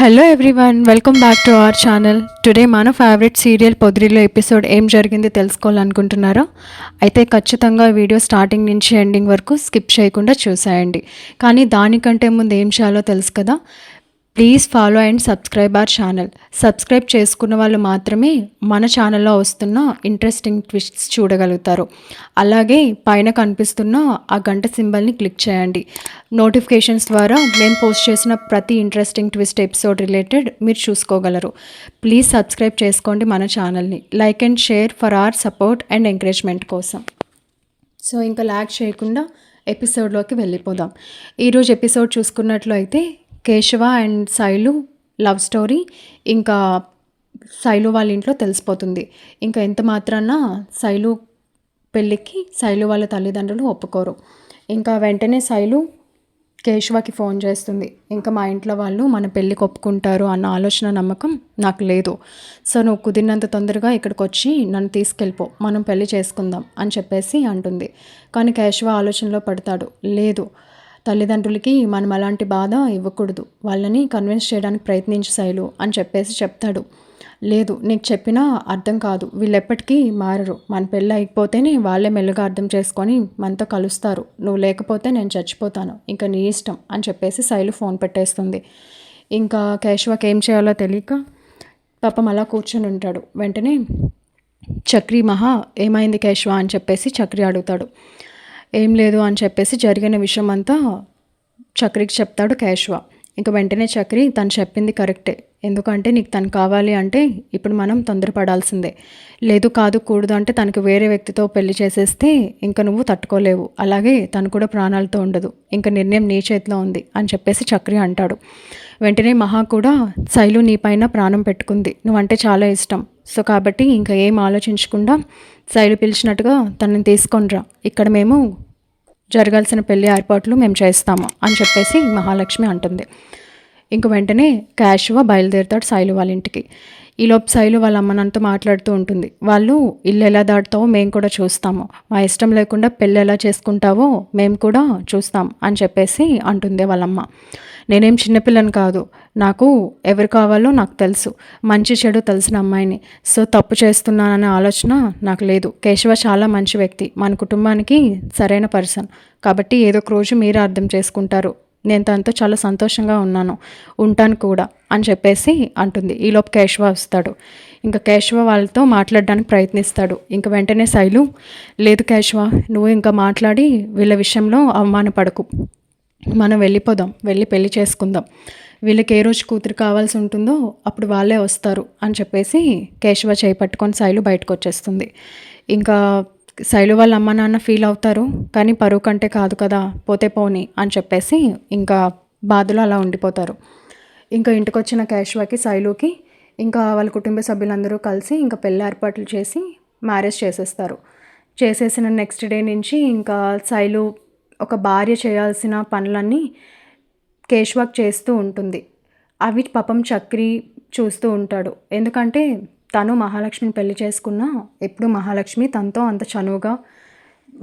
Hello everyone, welcome back to our channel. Today మన favourite serial పొదిరిలో episode ఏం జరిగింది తెలుసుకోవాలనుకుంటున్నారా? అయితే ఖచ్చితంగా వీడియో స్టార్టింగ్ నుంచి ఎండింగ్ వరకు స్కిప్ చేయకుండా చూసేయండి. కానీ దానికంటే ముందు ఏం చేయాలో తెలుసు కదా. Please follow and subscribe our channel. Subscribe చేసుకున్న వాళ్ళు మాత్రమే మన ఛానల్లో వస్తున్న ఇంట్రెస్టింగ్ ట్విస్ట్స్ చూడగలుగుతారు. అలాగే పైన కనిపిస్తున్న ఆ గంట సింబల్ని క్లిక్ చేయండి. నోటిఫికేషన్స్ ద్వారా మేము పోస్ట్ చేసిన ప్రతి ఇంట్రెస్టింగ్ ట్విస్ట్ ఎపిసోడ్ రిలేటెడ్ మీరు చూసుకోగలరు. ప్లీజ్ సబ్స్క్రైబ్ చేసుకోండి మన ఛానల్ని. Like and share for our support and encouragement కోసం. సో ఇంకా ల్యాగ్ చేయకుండా ఎపిసోడ్లోకి వెళ్ళిపోదాం. ఈరోజు ఎపిసోడ్ చూసుకున్నట్లు అయితే Keshava and Shailu love story ఇంకా శైలు వాళ్ళ ఇంట్లో తెలిసిపోతుంది. ఇంకా ఎంత మాత్రాన శైలు పెళ్ళికి శైలు వాళ్ళ తల్లిదండ్రులు ఒప్పుకోరు. ఇంకా వెంటనే శైలు కేశవకి ఫోన్ చేస్తుంది. ఇంకా మా ఇంట్లో వాళ్ళు మన పెళ్ళికి ఒప్పుకుంటారు అన్న ఆలోచన నమ్మకం నాకు లేదు. సో నువ్వు కుదిరినంత తొందరగా ఇక్కడికి వచ్చి నన్ను తీసుకెళ్ళిపో, మనం పెళ్ళి చేసుకుందాం అని చెప్పేసి అంటుంది. కానీ కేశవ ఆలోచనలో పడతాడు. లేదు, తల్లిదండ్రులకి మనం అలాంటి బాధ ఇవ్వకూడదు, వాళ్ళని కన్విన్స్ చేయడానికి ప్రయత్నించు శైలు అని చెప్పేసి చెప్తాడు. లేదు, నీకు చెప్పినా అర్థం కాదు, వీళ్ళెప్పటికీ మారరు, మన పెళ్ళి అయిపోతేనే వాళ్ళే మెల్లగా అర్థం చేసుకొని మనతో కలుస్తారు, నువ్వు లేకపోతే నేను చచ్చిపోతాను, ఇంకా నీ ఇష్టం అని చెప్పేసి శైలు ఫోన్ పెట్టేస్తుంది. ఇంకా కేశవకి ఏం చేయాలో తెలియక పాపం అలా కూర్చొని ఉంటాడు. వెంటనే చక్రి మహా ఏమైంది కేశవ అని చెప్పేసి చక్రి అడుగుతాడు. ఏం లేదు అని చెప్పేసి జరిగిన విషయం అంతా చక్రికి చెప్తాడు కేశవ. ఇంకా వెంటనే చక్రి తను చెప్పింది కరెక్టే, ఎందుకంటే నీకు తను కావాలి అంటే ఇప్పుడు మనం తొందరపడాల్సిందే. లేదు కాదు కూడదు అంటే తనకు వేరే వ్యక్తితో పెళ్లి చేసేస్తే ఇంకా నువ్వు తట్టుకోలేవు, అలాగే తను కూడా ప్రాణాలతో ఉండదు, ఇంకా నిర్ణయం నీ చేతిలో ఉంది అని చెప్పేసి చక్రి అంటాడు. వెంటనే మహా కూడా శైలు నీ పైన ప్రాణం పెట్టుకుంది, నువ్వంటే చాలా ఇష్టం, సో కాబట్టి ఇంకా ఏం ఆలోచించకుండా శైలు పిలిచినట్టుగా తనని తీసుకొనిరా, ఇక్కడ మేము జరగాల్సిన పెళ్లి ఏర్పాట్లు మేము చేస్తాము అని చెప్పేసి మహాలక్ష్మి అంటుంది. ఇంక వెంటనే కేశవ బయలుదేరుతాడు శైలు వాళ్ళ ఇంటికి. ఈలోపు శైలు వాళ్ళ అమ్మ నాన్నతో మాట్లాడుతూ ఉంటుంది. వాళ్ళు ఇల్లు ఎలా దాటుతావో మేము కూడా చూస్తాము, మా ఇష్టం లేకుండా పెళ్ళి ఎలా చేసుకుంటావో మేము కూడా చూస్తాం అని చెప్పేసి అంటుంది వాళ్ళమ్మ. నేనేం చిన్నపిల్లని కాదు, నాకు ఎవరు కావాలో నాకు తెలుసు, మంచి చెడు తెలిసిన అమ్మాయిని, సో తప్పు చేస్తున్నాననే ఆలోచన నాకు లేదు. కేశవ చాలా మంచి వ్యక్తి, మన కుటుంబానికి సరైన పర్సన్, కాబట్టి ఏదో ఒక రోజు మీరే అర్థం చేసుకుంటారు, నేను తనతో చాలా సంతోషంగా ఉంటాను కూడా అని చెప్పేసి అంటుంది. ఈలోపు కేశవ వస్తాడు. ఇంకా కేశవ వాళ్ళతో మాట్లాడడానికి ప్రయత్నిస్తాడు. ఇంకా వెంటనే శైలు, లేదు కేశవ, నువ్వు ఇంకా మాట్లాడి వీళ్ళ విషయంలో అవమానపడకు, మనం వెళ్ళిపోదాం, వెళ్ళి పెళ్లి చేసుకుందాం, వీళ్ళకి ఏ రోజు కూతురు కావాల్సి ఉంటుందో అప్పుడు వాళ్ళే వస్తారు అని చెప్పేసి కేశవ చేపట్టుకొని శైలు బయటకు వచ్చేస్తుంది. ఇంకా శైలు వాళ్ళ అమ్మ నాన్న ఫీల్ అవుతారు, కానీ పరువు కంటే కాదు కదా, పోతే పోని అని చెప్పేసి ఇంకా బాధలో అలా ఉండిపోతారు. ఇంకా ఇంటికి వచ్చిన కేశవకి శైలుకి ఇంకా వాళ్ళ కుటుంబ సభ్యులందరూ కలిసి ఇంకా పెళ్ళి ఏర్పాట్లు చేసి మ్యారేజ్ చేసేస్తారు. చేసేసిన నెక్స్ట్ డే నుంచి ఇంకా శైలు ఒక భార్య చేయాల్సిన పనులన్నీ కేశవకి చేస్తూ ఉంటుంది. అవి పాపం చక్రి చూస్తూ ఉంటాడు. ఎందుకంటే తను మహాలక్ష్మిని పెళ్లి చేసుకున్నా ఎప్పుడు మహాలక్ష్మి తనతో అంత చనువుగా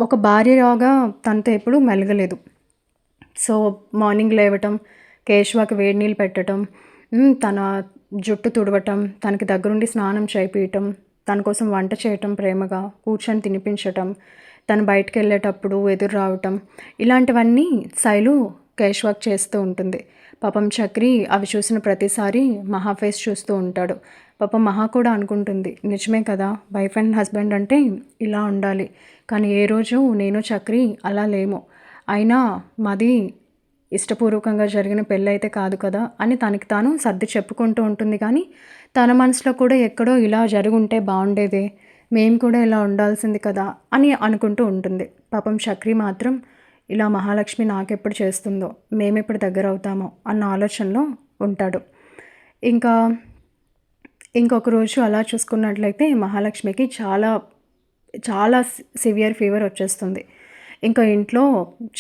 ఒక భార్యలాగా తనతో ఎప్పుడు మెలగలేదు. సో మార్నింగ్ లేవటం, కేశవకి వేడి నీళ్ళు పెట్టడం, తన జుట్టు తుడవటం, తనకి దగ్గరుండి స్నానం చేయించటం, తన కోసం వంట చేయటం, ప్రేమగా కూర్చొని తినిపించటం, తను బయటకు వెళ్ళేటప్పుడు ఎదురు రావటం, ఇలాంటివన్నీ శైలు కేశవకి చేస్తూ ఉంటుంది. పాపం చక్రి అవి చూసిన ప్రతిసారి మహా ఫేస్ చూస్తూ ఉంటాడు. పాపం మహా కూడా అనుకుంటుంది, నిజమే కదా, వైఫ్ అండ్ హస్బెండ్ అంటే ఇలా ఉండాలి, కానీ ఏ రోజు నేను చక్రి అలా లేము, అయినా మాది ఇష్టపూర్వకంగా జరిగిన పెళ్ళి అయితే కాదు కదా అని తనకి తాను సర్ది చెప్పుకుంటూ ఉంటుంది. కానీ తన మనసులో కూడా ఎక్కడో ఇలా జరుగుంటే బాగుండేదే, మేము కూడా ఇలా ఉండాల్సింది కదా అని అనుకుంటూ ఉంటుంది. పాపం చక్రి మాత్రం ఇలా మహాలక్ష్మి నాకెప్పుడు చేస్తుందో, మేమెప్పుడు దగ్గర అవుతామో అన్న ఆలోచనలో ఉంటాడు. ఇంకా ఇంకొక రోజు అలా చూసుకున్నట్లయితే మహాలక్ష్మికి చాలా చాలా సివియర్ ఫీవర్ వచ్చేస్తుంది. ఇంకా ఇంట్లో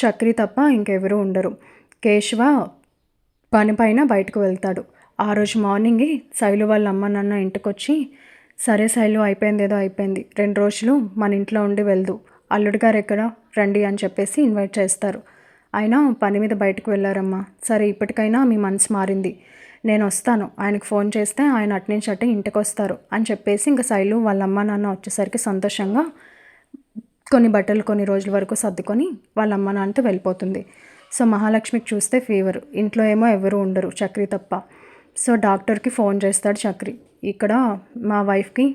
చక్రి తప్ప ఇంకెవరూ ఉండరు. కేశవ పని పైన బయటకు వెళ్తాడు. ఆ రోజు మార్నింగే శైలు వాళ్ళ అమ్మ నాన్న ఇంటికి వచ్చి, సరే శైలు, అయిపోయింది ఏదో అయిపోయింది, 2 రోజులు మన ఇంట్లో ఉండి వెళ్దు, అల్లుడి గారు ఎక్కడ రండి అని చెప్పేసి ఇన్వైట్ చేస్తారు. అయినా పని మీద బయటకు వెళ్ళారమ్మా, సరే ఇప్పటికైనా మీ మనసు మారింది, నేను వస్తాను, ఆయనకు ఫోన్ చేస్తే ఆయన అట్నుంచి అట్టే ఇంటికి వస్తారు అని చెప్పేసి ఇంకా శైలు వాళ్ళ అమ్మ నాన్న వచ్చేసరికి సంతోషంగా కొన్ని బట్టలు కొన్ని రోజుల వరకు సర్దుకొని వాళ్ళ అమ్మ నాన్నతో వెళ్ళిపోతుంది. సో మహాలక్ష్మికి చూస్తే ఫీవర్, ఇంట్లో ఏమో ఎవరు ఉండరు చక్రి తప్ప. సో డాక్టర్కి ఫోన్ చేస్తాడు చక్రి, ఇక్కడ మా వైఫ్కి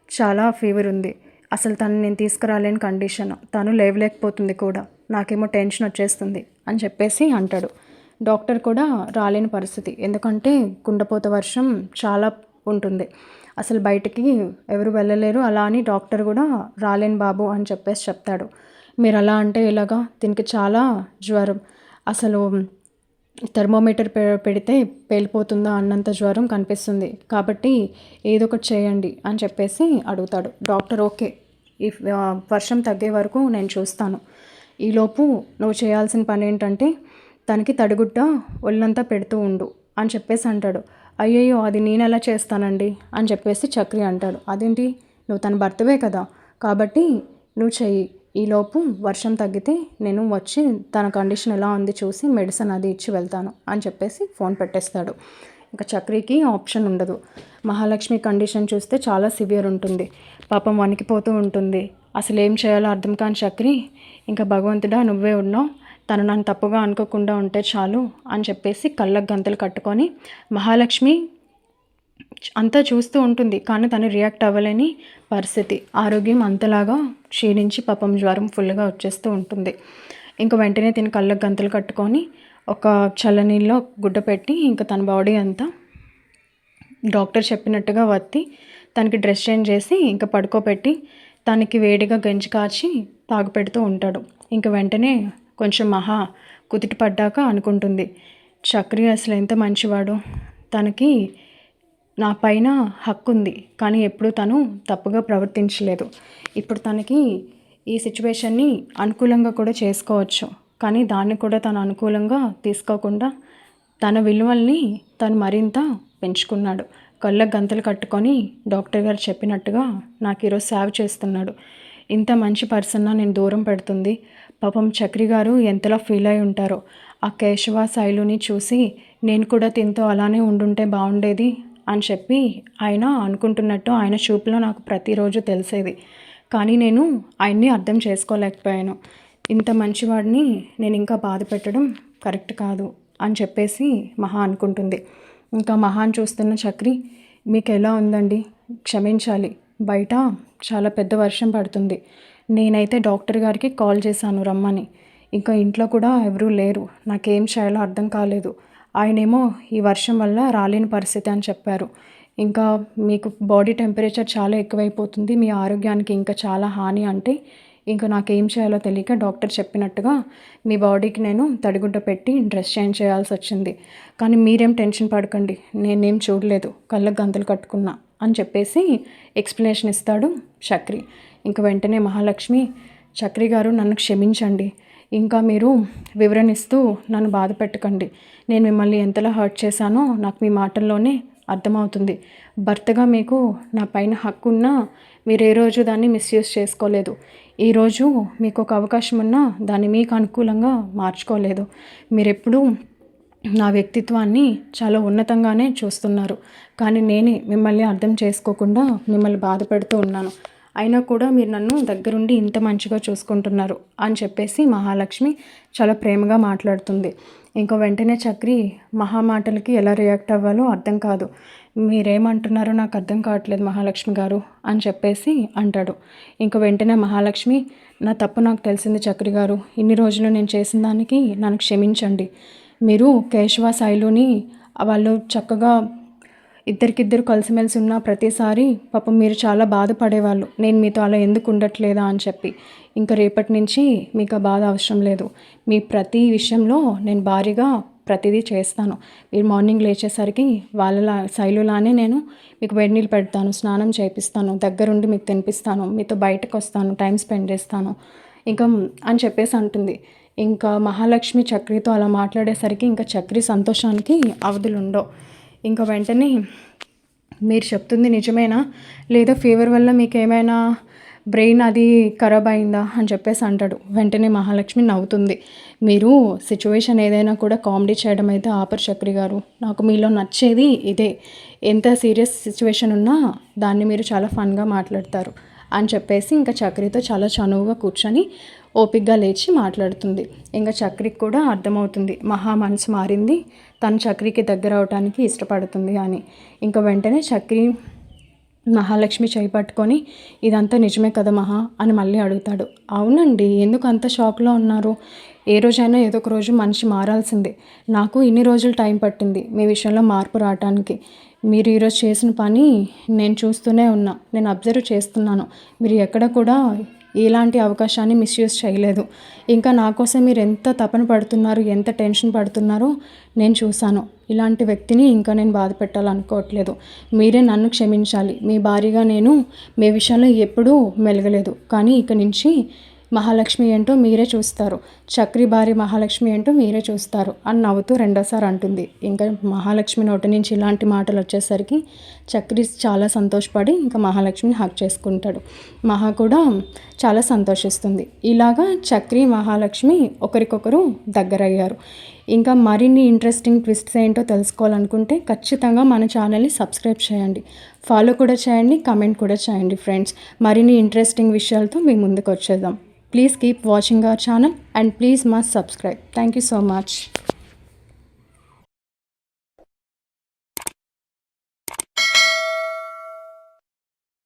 చాలా ఫీవర్ ఉంది, అసలు తను నేను తీసుకురాలేని కండిషన్, తను లేవలేకపోతుంది కూడా, నాకేమో టెన్షన్ వచ్చేస్తుంది అని చెప్పేసి అంటాడు. డాక్టర్ కూడా రాలేని పరిస్థితి, ఎందుకంటే కుండపోత వర్షం చాలా ఉంటుంది, అసలు బయటికి ఎవరు వెళ్ళలేరు, అలా అని డాక్టర్ కూడా రాలేని బాబు అని చెప్పేసి చెప్తాడు. మీరు అలా అంటే ఇలాగా, దీనికి చాలా జ్వరం, అసలు థర్మోమీటర్ పెడితే పేలిపోతుందా అన్నంత జ్వరం కనిపిస్తుంది, కాబట్టి ఏదో ఒకటి చేయండి అని చెప్పేసి అడుగుతాడు. డాక్టర్ ఓకే, ఈ వర్షం తగ్గే వరకు నేను చూస్తాను, ఈలోపు నువ్వు చేయాల్సిన పని ఏంటంటే తనకి తడిగుడ్డ ఒళ్ళంతా పెడుతూ ఉండు అని చెప్పేసి అంటాడు. అయ్యయ్యో అది నేను ఎలా చేస్తానండి అని చెప్పేసి చక్రి అంటాడు. అదేంటి, నువ్వు తన భర్తవే కదా, కాబట్టి నువ్వు చెయ్యి, ఈలోపు వర్షం తగ్గితే నేను వచ్చి తన కండిషన్ ఎలా ఉంది చూసి మెడిసిన్ అది ఇచ్చి వెళ్తాను అని చెప్పేసి ఫోన్ పెట్టేస్తాడు. ఇంకా చక్రికి ఆప్షన్ ఉండదు. మహాలక్ష్మి కండిషన్ చూస్తే చాలా సివియర్ ఉంటుంది, పాపం వణికిపోతూ ఉంటుంది. అసలు ఏం చేయాలో అర్థం కాని చక్రి, ఇంకా భగవంతుడా నువ్వే ఉన్నావు, తను నన్ను తప్పుగా అనుకోకుండా ఉంటే చాలు అని చెప్పేసి కళ్ళకు గంతలు కట్టుకొని మహాలక్ష్మి అంతా చూస్తూ ఉంటుంది, కానీ తను రియాక్ట్ అవ్వలేని పరిస్థితి, ఆరోగ్యం అంతలాగా క్షీణించి పాపం జ్వరం ఫుల్గా వచ్చేస్తూ ఉంటుంది. ఇంకా వెంటనే తిని కళ్ళకు గంతలు కట్టుకొని ఒక చల్లనీళ్ళలో గుడ్డ పెట్టి ఇంకా తన బాడీ అంతా డాక్టర్ చెప్పినట్టుగా వత్తి తనకి డ్రెస్ చేంజ్ చేసి ఇంకా పడుకోబెట్టి తనకి వేడిగా గంజి కాచి తాగుపెడుతూ ఉంటాడు. ఇంకా వెంటనే కొంచెం మహా కుదిటి పడ్డాక అనుకుంటుంది, చక్రి అసలు ఎంత మంచివాడు, తనకి నా పైన హక్కు ఉంది, కానీ ఎప్పుడూ తను తప్పుగా ప్రవర్తించలేదు, ఇప్పుడు తనకి ఈ సిచ్యువేషన్ని అనుకూలంగా కూడా చేసుకోవచ్చు, కానీ దాన్ని కూడా తను అనుకూలంగా తీసుకోకుండా తన విలువల్ని తను మరింత పెంచుకున్నాడు. కళ్ళకు గంతలు కట్టుకొని డాక్టర్ గారు చెప్పినట్టుగా నాకు ఈరోజు సేవ చేస్తున్నాడు, ఇంత మంచి పర్సన్నా నేను దూరం పెడుతుంది, పాపం చక్రి గారు ఎంతలా ఫీల్ అయి ఉంటారో, ఆ కేశవ శైలుని చూసి నేను కూడా తింతో అలానే ఉండుంటే బాగుండేది అని చెప్పి ఆయన అనుకుంటున్నట్టు ఆయన చూపులో నాకు ప్రతిరోజు తెలిసేది, కానీ నేను ఆయన్ని అర్థం చేసుకోలేకపోయాను, ఇంత మంచివాడిని నేను ఇంకా బాధ పెట్టడం కరెక్ట్ కాదు అని చెప్పేసి మహా అనుకుంటుంది. ఇంకా మహాన్ చూస్తున్న చక్రి, మీకు ఎలా ఉందండి, క్షమించాలి, బయట చాలా పెద్ద వర్షం పడుతుంది, నేనైతే డాక్టర్ గారికి కాల్ చేశాను రమ్మని, ఇంకా ఇంట్లో కూడా ఎవరూ లేరు, నాకేం చేయాలో అర్థం కాలేదు, ఆయనేమో ఈ వర్షం వల్ల రాలేని పరిస్థితి అని చెప్పారు, ఇంకా మీకు బాడీ టెంపరేచర్ చాలా ఎక్కువైపోతుంది, మీ ఆరోగ్యానికి ఇంకా చాలా హాని అంటే ఇంకా నాకేం చేయాలో తెలియక డాక్టర్ చెప్పినట్టుగా మీ బాడీకి నేను తడిగుడ్డ పెట్టి డ్రెస్ చేంజ్ చేయాల్సి వచ్చింది, కానీ మీరేం టెన్షన్ పడకండి, నేనేం చూడలేదు, కళ్ళకు గంతలు కట్టుకున్నా అని చెప్పేసి ఎక్స్ప్లెనేషన్ ఇస్తాడు చక్రి. ఇంక వెంటనే మహాలక్ష్మి, చక్రి గారు నన్ను క్షమించండి, ఇంకా మీరు వివరణ ఇస్తూ నన్ను బాధ పెట్టకండి, నేను మిమ్మల్ని ఎంతలా హర్ట్ చేశానో నాకు మీ మాటల్లోనే అర్థమవుతుంది, భర్తగా మీకు నా పైన హక్కు ఉన్నా మీరు ఏ రోజు దాన్ని మిస్యూజ్ చేసుకోలేదు, ఈరోజు మీకు ఒక అవకాశం ఉన్నా దాన్ని మీకు అనుకూలంగా మార్చుకోలేదు, మీరెప్పుడూ నా వ్యక్తిత్వాన్ని చాలా ఉన్నతంగానే చూస్తున్నారు, కానీ నేనే మిమ్మల్ని అర్థం చేసుకోకుండా మిమ్మల్ని బాధ పెడుతూ ఉన్నాను, అయినా కూడా మీరు నన్ను దగ్గరుండి ఇంత మంచిగా చూసుకుంటున్నారు అని చెప్పేసి మహాలక్ష్మి చాలా ప్రేమగా మాట్లాడుతుంది. ఇంకో వెంటనే చక్రి మహా మాటలకి ఎలా రియాక్ట్ అవ్వాలో అర్థం కాదు, మీరేమంటున్నారో నాకు అర్థం కావట్లేదు మహాలక్ష్మి గారు అని చెప్పేసి అంటాడు. ఇంకో వెంటనే మహాలక్ష్మి, నా తప్పు నాకు తెలిసింది చక్రి గారు, ఇన్ని రోజులు నేను చేసిన దానికి నన్ను క్షమించండి, మీరు కేశవ శైలుని వాళ్ళు చక్కగా ఇద్దరికిద్దరు కలిసిమెలిసి ఉన్న ప్రతిసారి పాపం మీరు చాలా బాధపడేవాళ్ళు, నేను మీతో అలా ఎందుకు ఉండట్లేదా అని చెప్పి, ఇంకా రేపటి నుంచి మీకు ఆ బాధ అవసరం లేదు, మీ ప్రతి విషయంలో నేను భారీగా ప్రతిదీ చేస్తాను, మీరు మార్నింగ్ లేచేసరికి వాళ్ళ శైలులానే నేను మీకు వేడి నీళ్ళు పెడతాను, స్నానం చేపిస్తాను, దగ్గరుండి మీకు తినిపిస్తాను, మీతో బయటకు వస్తాను, టైం స్పెండ్ చేస్తాను ఇంకా అని చెప్పేసి అంటుంది. ఇంకా మహాలక్ష్మి చక్రితో అలా మాట్లాడేసరికి ఇంకా చక్రి సంతోషానికి అవధులు ఉండవు. ఇంకా వెంటనే, మీరు చెప్తుంది నిజమేనా, లేదా ఫీవర్ వల్ల మీకు ఏమైనా బ్రెయిన్ అది ఖరాబ్ అయిందా అని చెప్పేసి అంటాడు. వెంటనే మహాలక్ష్మి నవ్వుతుంది. మీరు సిచ్యువేషన్ ఏదైనా కూడా కామెడీ చేయడం అయితే ఆపరు చక్రి గారు. నాకు మీలో నచ్చేది ఇదే. ఎంత సీరియస్ సిచ్యువేషన్ ఉన్నా దాన్ని మీరు చాలా ఫన్గా మాట్లాడతారు అని చెప్పేసి ఇంకా చక్రితో చాలా చనువుగా కూర్చొని ఓపికగా లేచి మాట్లాడుతుంది. ఇంకా చక్రికి కూడా అర్థమవుతుంది మహా మనసు మారింది, తను చక్రికి దగ్గర అవటానికి ఇష్టపడుతుంది అని. ఇంకా వెంటనే చక్రి మహాలక్ష్మి చేయి పట్టుకొని ఇదంతా నిజమే కదా మహా అని మళ్ళీ అడుగుతాడు. అవునండి, ఎందుకు అంత షాక్లో ఉన్నారు? ఏ రోజైనా ఏదో ఒక రోజు మనిషి మారాల్సిందే. నాకు ఇన్ని రోజులు టైం పట్టింది మీ విషయంలో మార్పు రావటానికి. మీరు ఈరోజు చేసిన పని నేను చూస్తూనే ఉన్నా, నేను అబ్జర్వ్ చేస్తున్నాను. మీరు ఎక్కడ కూడా ఎలాంటి అవకాశాన్ని మిస్యూజ్ చేయలేదు. ఇంకా నా కోసం మీరు ఎంత తపన పడుతున్నారు, ఎంత టెన్షన్ పడుతున్నారో నేను చూశాను. ఇలాంటి వ్యక్తిని ఇంకా నేను బాధ పెట్టాలనుకోవట్లేదు. మీరే నన్ను క్షమించాలి. మీ భార్యగా నేను మీ విషయంలో ఎప్పుడూ మెలగలేదు. కానీ ఇక నుంచి మహాలక్ష్మి ఏంటో మీరే చూస్తారు, చక్రి భార్య మహాలక్ష్మి ఏంటో మీరే చూస్తారు అని నవ్వుతూ రెండోసారి అంటుంది. ఇంకా మహాలక్ష్మి నోటి నుంచి ఇలాంటి మాటలు వచ్చేసరికి చక్రి చాలా సంతోషపడి ఇంకా మహాలక్ష్మిని హక్ చేసుకుంటాడు. మహా కూడా చాలా సంతోషిస్తుంది. ఇలాగా చక్రి మహాలక్ష్మి ఒకరికొకరు దగ్గరయ్యారు. ఇంకా మరిన్ని ఇంట్రెస్టింగ్ ట్విస్ట్స్ ఏంటో తెలుసుకోవాలనుకుంటే ఖచ్చితంగా మన ఛానల్ని సబ్స్క్రైబ్ చేయండి, ఫాలో కూడా చేయండి, కమెంట్ కూడా చేయండి ఫ్రెండ్స్. మరిన్ని ఇంట్రెస్టింగ్ విషయాలతో మీ ముందుకు వచ్చేద్దాం. Please keep watching our channel and please must subscribe. Thank you so much.